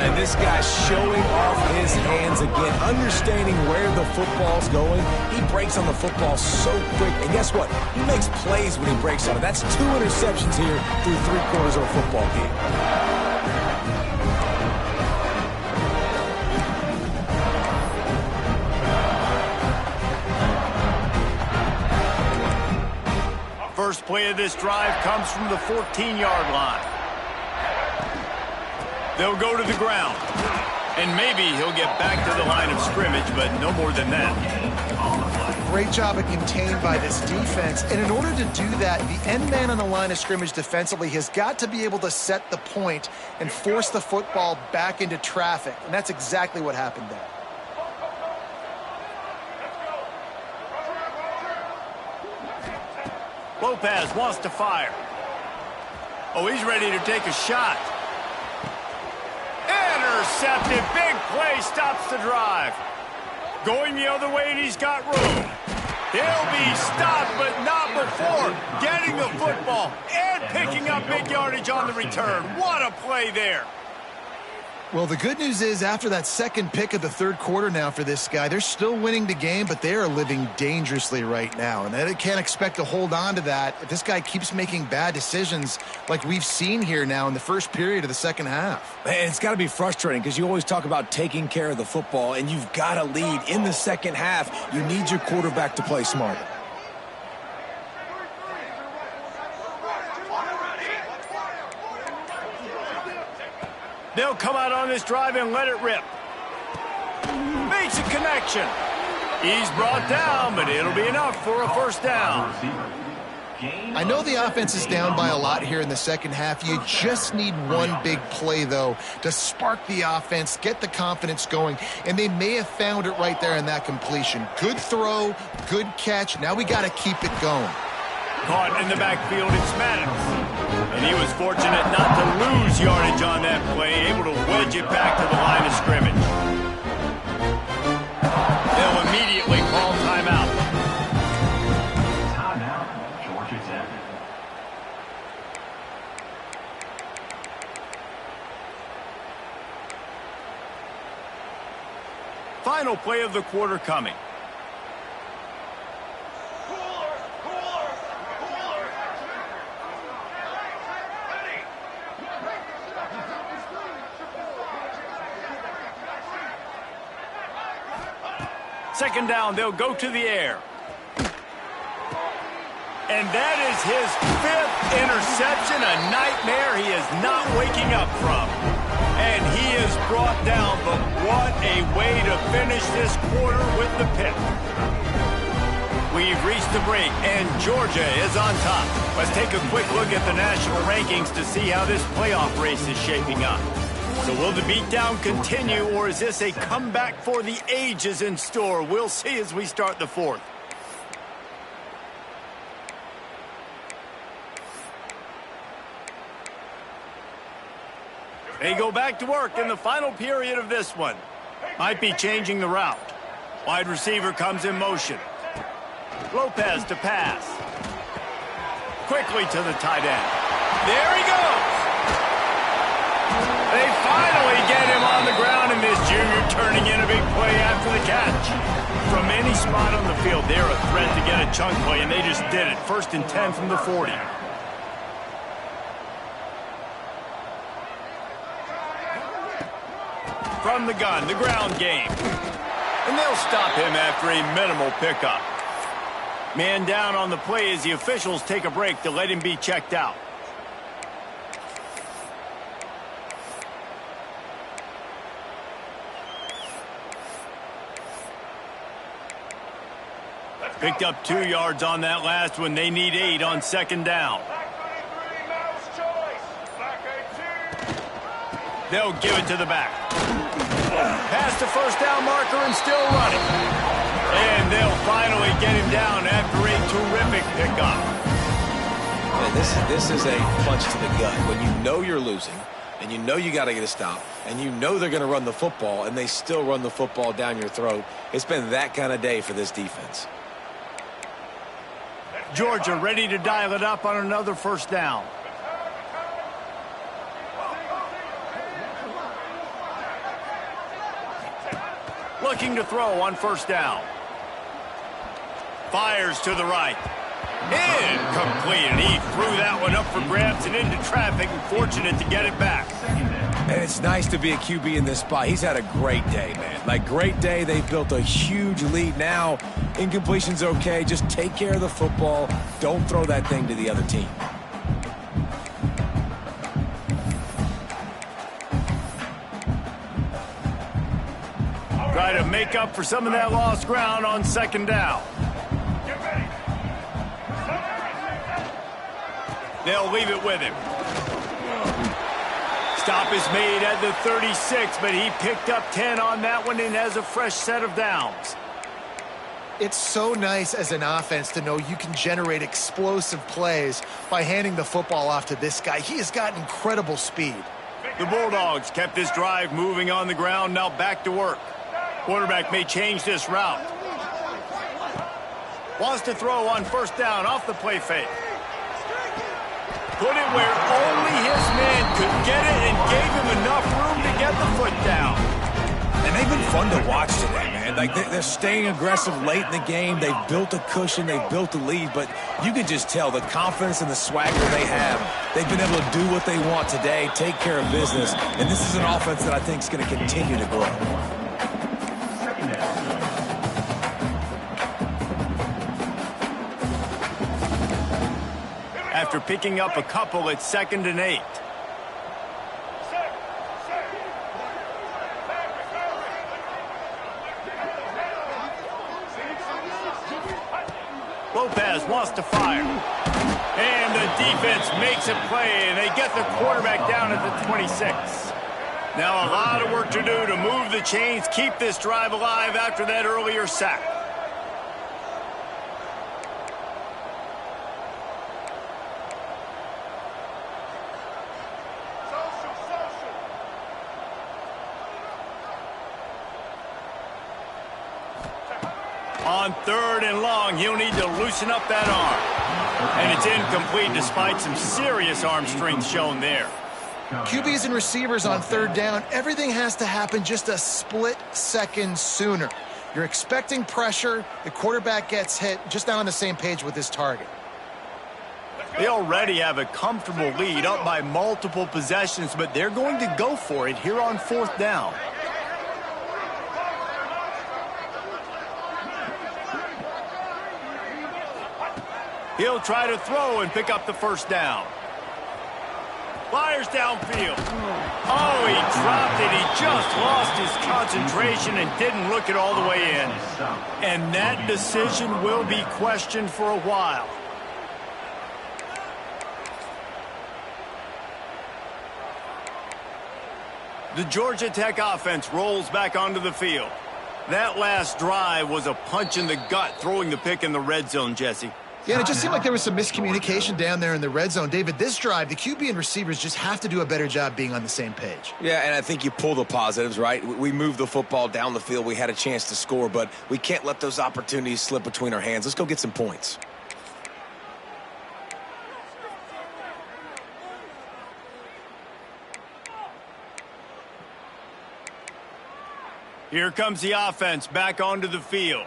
And this guy's showing off his hands again, understanding where the football's going. He breaks on the football so quick. And guess what? He makes plays when he breaks on it. That's 2 interceptions here through 3/4 of a football game. First play of this drive comes from the 14-yard line. They'll go to the ground. And maybe he'll get back to the line of scrimmage, but no more than that. Great job of contained by this defense. And in order to do that, the end man on the line of scrimmage defensively has got to be able to set the point and force the football back into traffic. And that's exactly what happened there. Lopez wants to fire. Oh, he's ready to take a shot. Intercepted. Big play stops the drive. Going the other way, and he's got room. He'll be stopped, but not before getting the football and picking up big yardage on the return. What a play there. Well, the good news is after that second pick of the third quarter now for this guy, they're still winning the game, but they are living dangerously right now. And they can't expect to hold on to that if this guy keeps making bad decisions like we've seen here now in the first period of the second half. Man, it's got to be frustrating because you always talk about taking care of the football, and you've got to lead in the second half. You need your quarterback to play smarter. They'll come out on this drive and let it rip. Makes a connection. He's brought down, but it'll be enough for a first down. I know the offense is down by a lot here in the second half. You just need one big play, though, to spark the offense, get the confidence going, and they may have found it right there in that completion. Good throw, good catch. Now we got to keep it going. Caught in the backfield, it's Maddox. And he was fortunate not to lose yardage on that play, able to wedge it back to the line of scrimmage. They'll immediately call timeout. Timeout, Georgia Tech. Final play of the quarter coming. Second down, they'll go to the air. And that is his 5th interception, a nightmare he is not waking up from. And he is brought down, but what a way to finish this quarter with the pick. We've reached the break, and Georgia is on top. Let's take a quick look at the national rankings to see how this playoff race is shaping up. So will the beatdown continue, or is this a comeback for the ages in store? We'll see as we start the fourth. They go back to work in the final period of this one. Might be changing the route. Wide receiver comes in motion. Lopez to pass. Quickly to the tight end. There he goes. They finally get him on the ground, and this junior turning in a big play after the catch. From any spot on the field, they're a threat to get a chunk play, and they just did it. 1st and 10 from the 40. From the gun, the ground game. And they'll stop him after a minimal pickup. Man down on the play as the officials take a break to let him be checked out. Picked up 2 yards on that last one. They need 8 on second down. They'll give it to the back. Past the first down marker and still running. And they'll finally get him down after a terrific pickup. Man, this is a punch to the gut. When you know you're losing, and you know you got to get a stop, and you know they're going to run the football, and they still run the football down your throat, it's been that kind of day for this defense. Georgia ready to dial it up on another first down. Looking to throw on first down. Fires to the right. Incomplete, and he threw that one up for grabs and into traffic, and fortunate to get it back. And it's nice to be a QB in this spot. He's had a great day, man. Like, great day. They've built a huge lead now. Incompletion's okay. Just take care of the football. Don't throw that thing to the other team. Try to make up for some of that lost ground on second down. They'll leave it with him. Stop is made at the 36, but he picked up 10 on that one and has a fresh set of downs. It's so nice as an offense to know you can generate explosive plays by handing the football off to this guy. He has got incredible speed. The Bulldogs kept this drive moving on the ground, now back to work. Quarterback may change this route. Wants to throw on first down off the play fake. put it where only his man could get it and gave him enough room to get the foot down. And they've been fun to watch today, man. Like, they're staying aggressive late in the game. They've built a cushion. They've built a lead. But you can just tell the confidence and the swagger they have. They've been able to do what they want today, take care of business. And this is an offense that I think is going to continue to grow. After picking up a couple, it's 2nd and 8. Lopez wants to fire. And the defense makes a play, and they get the quarterback down at the 26. Now a lot of work to do to move the chains, keep this drive alive after that earlier sack. On 3rd and long, he'll need to loosen up that arm. And it's incomplete despite some serious arm strength shown there. QBs and receivers on 3rd down, everything has to happen just a split second sooner. You're expecting pressure, the quarterback gets hit, just not on the same page with his target. They already have a comfortable lead, up by multiple possessions, but they're going to go for it here on 4th down. He'll try to throw and pick up the 1st down. Fires downfield. Oh, he dropped it. He just lost his concentration and didn't look it all the way in. And that decision will be questioned for a while. The Georgia Tech offense rolls back onto the field. That last drive was a punch in the gut, throwing the pick in the red zone, Jesse. Yeah, and it just seemed like there was some miscommunication down there in the red zone. David, this drive, the QB and receivers just have to do a better job being on the same page. Yeah, and I think you pull the positives, right? We moved the football down the field. We had a chance to score, but we can't let those opportunities slip between our hands. Let's go get some points. Here comes the offense back onto the field.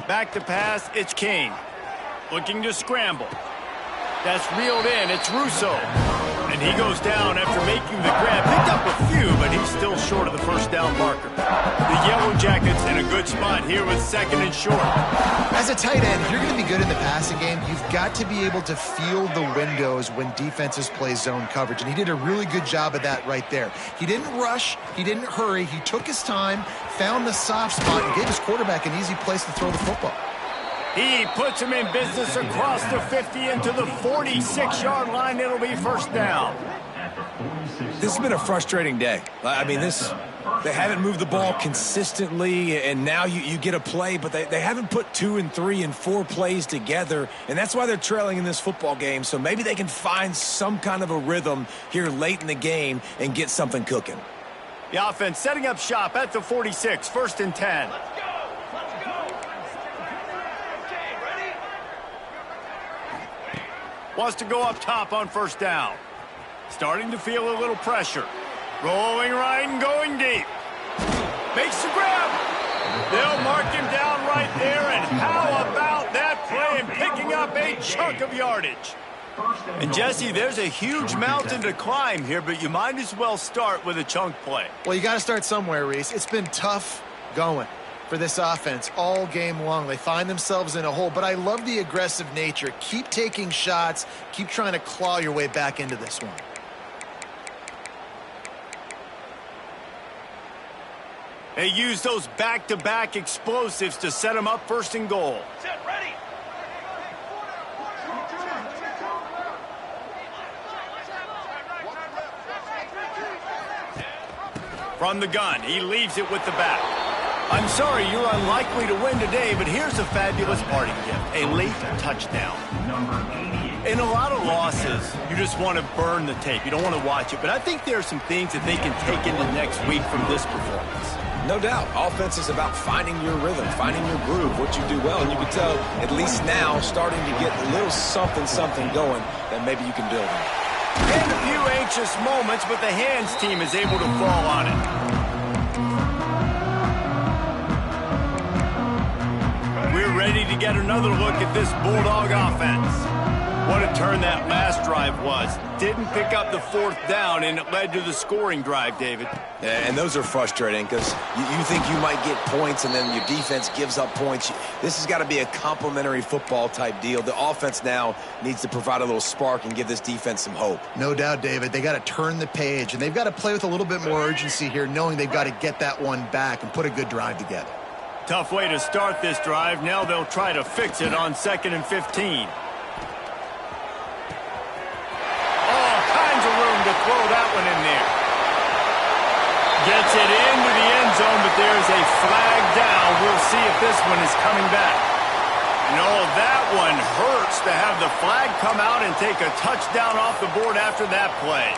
Back to pass, it's King. Looking to scramble. That's reeled in, it's Russo. And he goes down after making the grab. Picked up a few, but he's still short of the 1st down marker. The Yellow Jackets in a good spot here with 2nd and short. As a tight end, if you're going to be good in the passing game, you've got to be able to feel the windows when defenses play zone coverage. And he did a really good job of that right there. He didn't rush. He didn't hurry. He took his time, found the soft spot, and gave his quarterback an easy place to throw the football. He puts him in business across the 50 into the 46-yard line. It'll be 1st down. This has been a frustrating day. I mean, they haven't moved the ball consistently, and now you get a play, but they haven't put 2 and 3 and 4 plays together, and that's why they're trailing in this football game. So maybe they can find some kind of a rhythm here late in the game and get something cooking. The offense setting up shop at the 46, 1st and 10. Wants to go up top on 1st down. Starting to feel a little pressure. Rolling right and going deep. Makes the grab. They'll mark him down right there, and how about that play and picking up a chunk of yardage? And, Jesse, there's a huge mountain to climb here, but you might as well start with a chunk play. Well, you got to start somewhere, Reese. It's been tough going for this offense all game long. They find themselves in a hole, but I love the aggressive nature. Keep taking shots. Keep trying to claw your way back into this one. They use those back-to-back explosives to set them up 1st and goal. Set, ready. From the gun, he leaves it with the back. I'm sorry, you're unlikely to win today, but here's a fabulous parting gift, a late touchdown. In a lot of losses, you just want to burn the tape. You don't want to watch it, but I think there are some things that they can take into next week from this performance. No doubt. Offense is about finding your rhythm, finding your groove, what you do well. And you can tell, at least now, starting to get a little something going that maybe you can build on. And a few anxious moments, but the hands team is able to fall on it. We're ready to get another look at this Bulldog offense. What a turn that last drive was. Didn't pick up the 4th down, and it led to the scoring drive, David. Yeah, and those are frustrating because you think you might get points, and then your defense gives up points. This has got to be a complementary football type deal. The offense now needs to provide a little spark and give this defense some hope. No doubt, David. They got to turn the page, and they've got to play with a little bit more urgency here, knowing they've got to get that one back and put a good drive together. Tough way to start this drive. Now they'll try to fix it on 2nd and 15. To throw that one in there. Gets it into the end zone, but there's a flag down. We'll see if this one is coming back. No, that one hurts to have the flag come out and take a touchdown off the board after that play.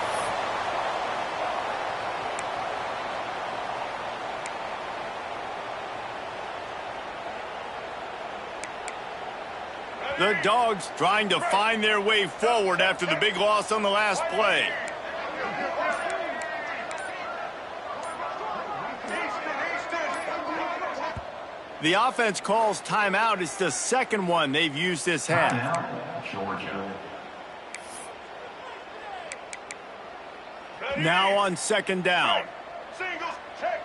The Dogs trying to find their way forward after the big loss on the last play. The offense calls timeout. It's the second one they've used this half. Now on 2nd down. Singles, check.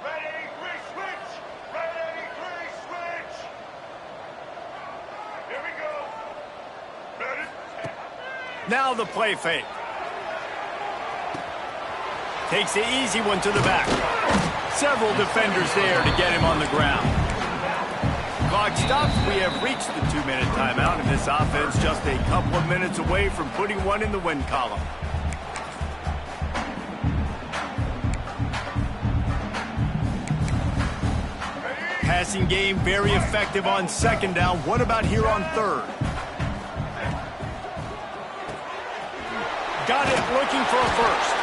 Ready, switch. Ready, switch. Here we go. Ready. Now the play fake. Takes the easy one to the back. Several defenders there to get him on the ground. Clock stops. We have reached the 2-minute timeout, and this offense just a couple of minutes away from putting one in the win column. Passing game very effective on 2nd down. What about here on 3rd? Got it looking for a first.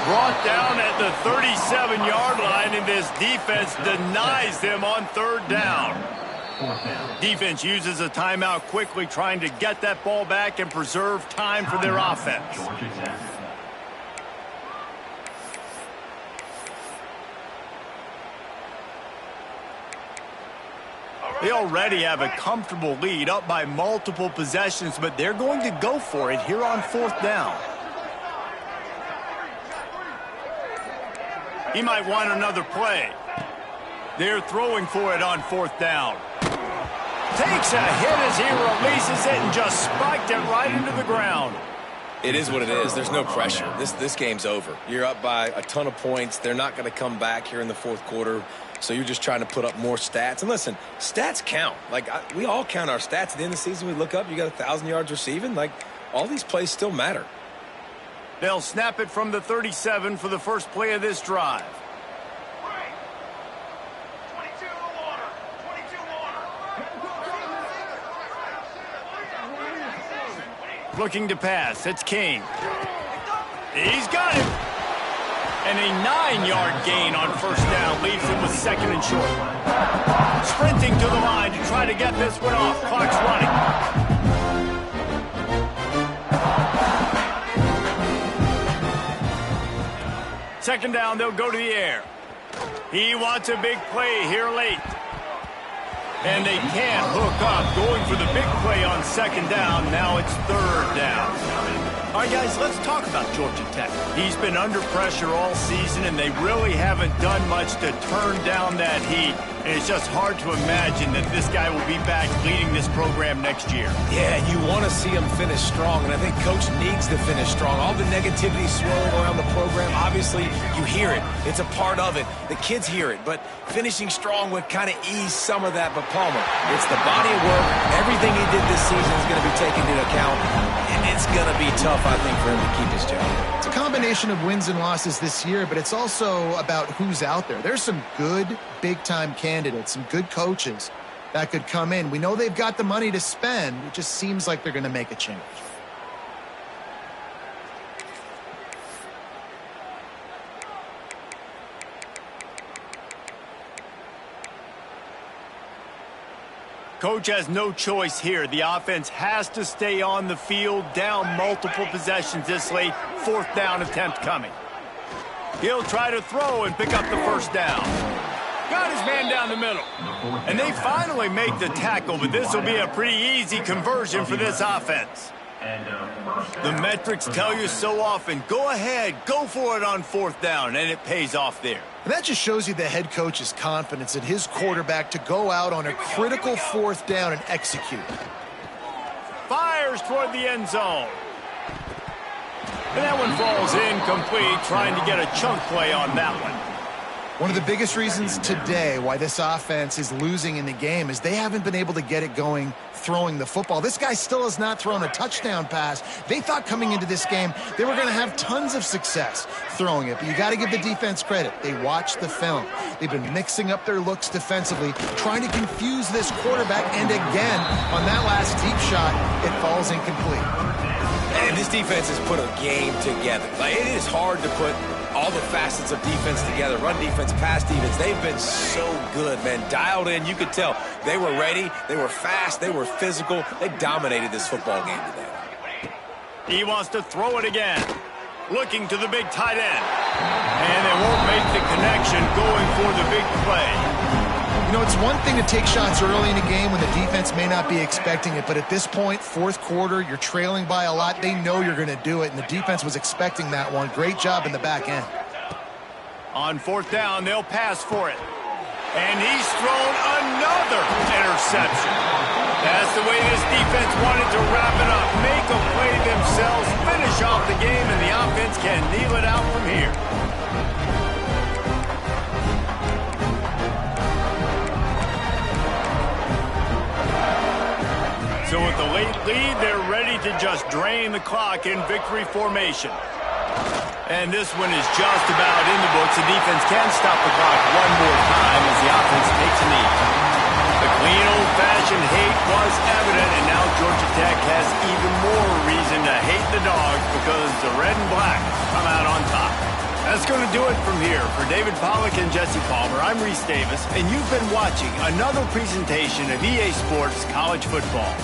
Brought down at the 37-yard line, and this defense denies them on 3rd down. Defense uses a timeout quickly, trying to get that ball back and preserve time for their offense. They already have a comfortable lead, up by multiple possessions, but they're going to go for it here on 4th down. He might want another play. They're throwing for it on 4th down. Takes a hit as he releases it and just spiked it right into the ground. It is what it is. There's no pressure. This game's over. You're up by a ton of points. They're not going to come back here in the 4th quarter. So you're just trying to put up more stats. And listen, stats count. We all count our stats. At the end of the season, we look up, you got 1,000 yards receiving. All these plays still matter. They'll snap it from the 37 for the first play of this drive. 22 water. Looking to pass. It's King. He's got it. And a 9-yard gain on 1st down leaves him with 2nd and short. Sprinting to the line to try to get this one off. Clock's running. Second down, they'll go to the air. He wants a big play here late. And they can't hook up. Going for the big play on 2nd down. Now it's 3rd down. All right, guys, let's talk about Georgia Tech. He's been under pressure all season, and they really haven't done much to turn down that heat. And it's just hard to imagine that this guy will be back leading this program next year. Yeah, you want to see him finish strong, and I think Coach needs to finish strong. All the negativity swirling around the program, obviously, you hear it. It's a part of it. The kids hear it, but finishing strong would kind of ease some of that. But Palmer, it's the body of work. Everything he did this season is going to be taken into account, and it's going to be tough, I think, for him to keep his job. It's a combination of wins and losses this year, but it's also about who's out there. There's some good big-time candidates, some good coaches that could come in. We know they've got the money to spend. It just seems like they're going to make a change. Coach has no choice here. The offense has to stay on the field, down multiple possessions this late. 4th down attempt coming. He'll try to throw and pick up the first down. Got his man down the middle. And they finally make the tackle, but this will be a pretty easy conversion for this offense. The metrics tell you so often, go ahead, go for it on 4th down, and it pays off there. And that just shows you the head coach's confidence in his quarterback to go out on a critical 4th down and execute. Fires toward the end zone. And that one falls incomplete, trying to get a chunk play on that one. One of the biggest reasons today why this offense is losing in the game is they haven't been able to get it going throwing the football. This guy still has not thrown a touchdown pass. They thought coming into this game they were going to have tons of success throwing it, but you got to give the defense credit. They watched the film. They've been mixing up their looks defensively, trying to confuse this quarterback, and again, on that last deep shot, it falls incomplete. And this defense has put a game together. Like, it is hard to put all the facets of defense together. Run defense, pass defense. They've been so good, man. Dialed in. You could tell they were ready. They were fast. They were physical. They dominated this football game today. He wants to throw it again. Looking to the big tight end. And they won't make the connection going for the big play. You know, it's one thing to take shots early in a game when the defense may not be expecting it, but at this point, 4th quarter, you're trailing by a lot. They know you're going to do it, and the defense was expecting that one. Great job in the back end. On 4th down, they'll pass for it. And he's thrown another interception. That's the way this defense wanted to wrap it up. Make a play themselves, finish off the game, and the offense can kneel it out from here. So with the late lead, they're ready to just drain the clock in victory formation. And this one is just about in the books. The defense can stop the clock one more time as the offense takes a knee. The clean old-fashioned hate was evident, and now Georgia Tech has even more reason to hate the Dogs because the red and black come out on top. That's going to do it from here. For David Pollack and Jesse Palmer, I'm Reese Davis, and you've been watching another presentation of EA Sports College Football.